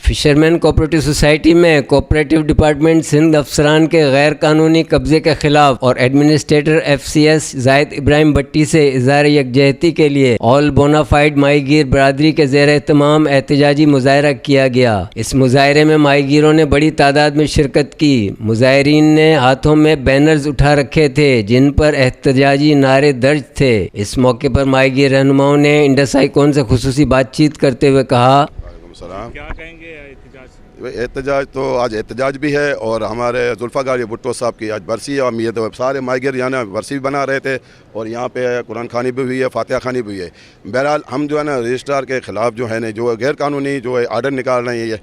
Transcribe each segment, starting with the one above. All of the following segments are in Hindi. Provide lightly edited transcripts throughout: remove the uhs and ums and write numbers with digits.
फिशरमैन कोऑपरेटिव सोसाइटी में कोऑपरेटिव डिपार्टमेंट सिंध अफसरान के गैर कानूनी कब्जे के खिलाफ और एडमिनिस्ट्रेटर FCS जायद इब्राहिम भट्टी से इज़हार यकजहती के लिए ऑल बोनाफाइड माहीगीर बरादरी के ज़ेर एहतमाम एहतजाजी मुजाहरा किया गया। इस मुजाहरे में माहीगीरों ने बड़ी तादाद में शिरकत की। मुजाहरीन ने हाथों में बैनर्स उठा रखे थे जिन पर एहतजाजी नारे दर्ज थे। इस मौके पर माहीगीर रहनुमाओं ने इंडस आइकॉन से खुसूसी बातचीत करते हुए कहा, क्या कहेंगे एहतजाज तो आज एहतजाज भी है और हमारे जुल्फ़ाकार भुट्टो साहब की आज बरसी है और ये तो सारे माहीगीर यहाँ बरसी भी बना रहे थे और यहाँ पे कुरान खानी भी हुई है, फातिहा खानी भी हुई है। बहरहाल हम जो है ना रजिस्ट्रार के ख़िलाफ़ जो है ना जो गैर कानूनी जो है आर्डर निकाल रहे हैं ये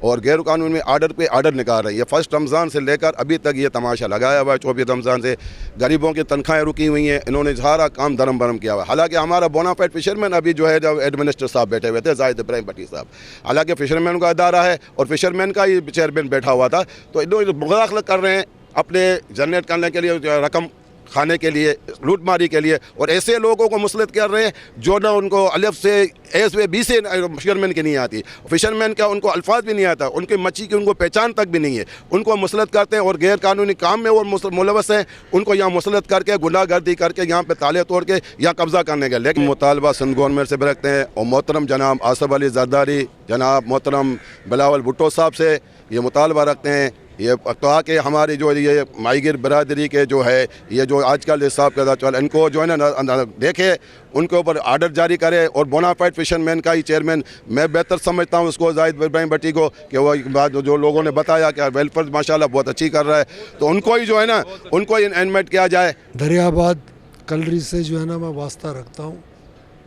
और गैर कानूनी आर्डर पे आर्डर निकाल रही है। फर्स्ट रमज़ान से लेकर अभी तक ये तमाशा लगाया हुआ है। 24 रमज़ान से गरीबों की तनख्वाहें रुकी हुई हैं, इन्होंने सारा काम धर्म भरम किया हुआ है। हालांकि हमारा बोनाफाइड फिशरमैन अभी जो है जब एडमिनिस्ट्रेटर साहब बैठे हुए थे जायद इब्राहिम भट्टी साहब, हालांकि फिशरमैन का अदारा है और फिशरमैन का ही चेयरमैन बैठा हुआ था, तो इन्होंने मुदाखलत कर रहे हैं अपने जनरेट करने के लिए, रकम खाने के लिए, लूटमारी के लिए और ऐसे लोगों को मुसलत कर रहे हैं जो ना उनको अलिफ से एस वे बी से फिशरमैन की नहीं आती, फिशरमैन का उनको अल्फाज भी नहीं आता, उनकी मच्छी की उनको पहचान तक भी नहीं है, उनको मुसलत करते हैं और गैर कानूनी काम में और मुलवस हैं, उनको यहाँ मुसलत करके गुंडागर्दी करके यहाँ पे ताले तोड़ के यहाँ कब्ज़ा करने के। लेकिन मुतालबा सिंध गवर्नमेंट से भी रखते हैं और मोहतरम जनाब आसफ अली जरदारी, जनाब मोहतरम बिलावल भुट्टो साहब से ये मुतालबा रखते हैं ये कहा कि हमारी जो ये माहीगीर बरादरी के जो है ये जो आजकल हिसाब के चल इनको जो है ना देखे, उनके ऊपर आर्डर जारी करे और बोनाफाइड फिशरमैन का ही चेयरमैन मैं बेहतर समझता हूँ उसको जायद इब्राहिम भट्टी को कि वो बात जो लोगों ने बताया कि वेलफेयर माशाल्लाह बहुत अच्छी कर रहा है, तो उनको ही जो है ना उनको ही इन्वाइट किया जाए। दरियाबाद कलरी से जो है ना मैं वास्ता रखता हूँ।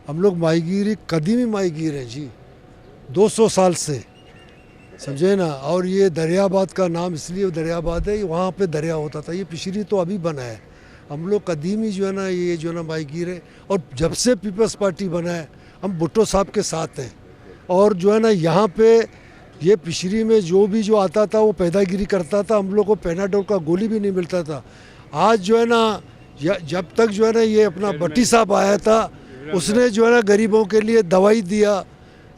हम लोग माहीगीर कदीमी माहीगीर हैं जी, 200 साल से, समझे ना। और ये दरियाबाद का नाम इसलिए दरियाबाद है, वहाँ पे दरिया होता था, ये पिछड़ी तो अभी बना है। हम लोग कदीमी जो है ना ये जो है ना माहीगीर है और जब से पीपल्स पार्टी बना है हम भुट्टो साहब के साथ हैं। और जो है ना यहाँ पे ये पिछड़ी में जो भी जो आता था वो पैदागिरी करता था, हम लोग को पेनाडोल का गोली भी नहीं मिलता था। आज जो है ना जब तक जो है ना ये अपना भट्टी साहब आया था उसने जो है ना गरीबों के लिए दवाई दिया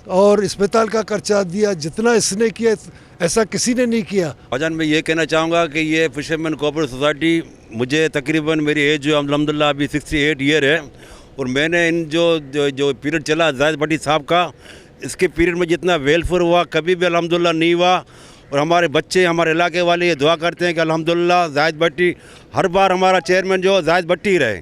और अस्पताल का खर्चा दिया, जितना इसने किया ऐसा किसी ने नहीं किया। भाईजान मैं ये कहना चाहूँगा कि ये फिशरमैन कोऑपरेटिव सोसाइटी मुझे तकरीबन मेरी एज जो अल्हम्दुलिल्लाह अभी 68 ईयर है और मैंने इन जो पीरियड चला जायद भट्टी साहब का, इसके पीरियड में जितना वेलफेयर हुआ कभी भी अल्हम्दुलिल्लाह नहीं हुआ। और हमारे बच्चे हमारे इलाके वाले ये दुआ करते हैं कि अल्हम्दुलिल्लाह जायद भट्टी हर बार हमारा चेयरमैन जो जायद भट्टी रहे।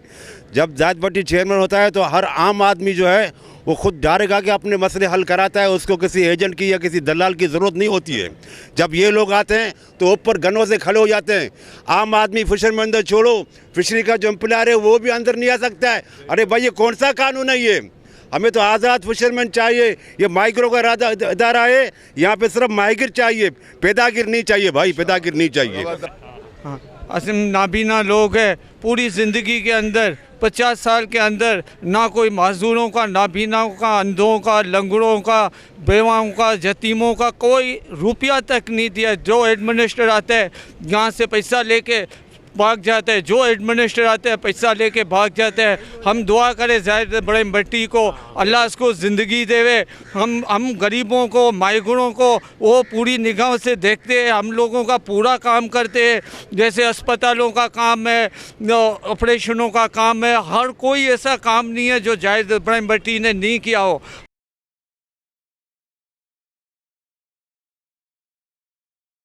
जब जायद भट्टी चेयरमैन होता है तो हर आम आदमी जो है वो खुद डायरेक्ट के अपने मसले हल कराता है, उसको किसी एजेंट की या किसी दलाल की ज़रूरत नहीं होती है। जब ये लोग आते हैं तो ऊपर गनों से खड़े हो जाते हैं। आम आदमी फिशरमैन अंदर छोड़ो, फिशरी का जो एम्प्लॉयर है वो भी अंदर नहीं आ सकता है। अरे भाई ये कौन सा कानून है ये? हमें तो आज़ाद फिशरमैन चाहिए। ये माहीगीरों का इदारा है, यहाँ पे सिर्फ माहीगीर चाहिए, पैदागिर नहीं चाहिए भाई, पैदागिर नहीं चाहिए। असल नाबीना लोग हैं, पूरी ज़िंदगी के अंदर 50 साल के अंदर ना कोई माजूरों का, नाबीनाओं का, अंधों का, लंगड़ों का, बेवाओं का, यतीमों का कोई रुपया तक नहीं दिया। जो एडमिनिस्ट्रेटर आता है यहाँ से पैसा लेके भाग जाते हैं, जो एडमिनिस्ट्रेटर आते हैं पैसा लेके भाग जाते हैं। हम दुआ करें जायद इब्राहिम भट्टी को अल्लाह उसको ज़िंदगी देवे। हम गरीबों को, माहीगीरों को वो पूरी निगाह से देखते हैं, हम लोगों का पूरा काम करते हैं। जैसे अस्पतालों का काम है, ऑपरेशनों का काम है, हर कोई ऐसा काम नहीं है जो जायद इब्राहिम भट्टी ने नहीं किया हो।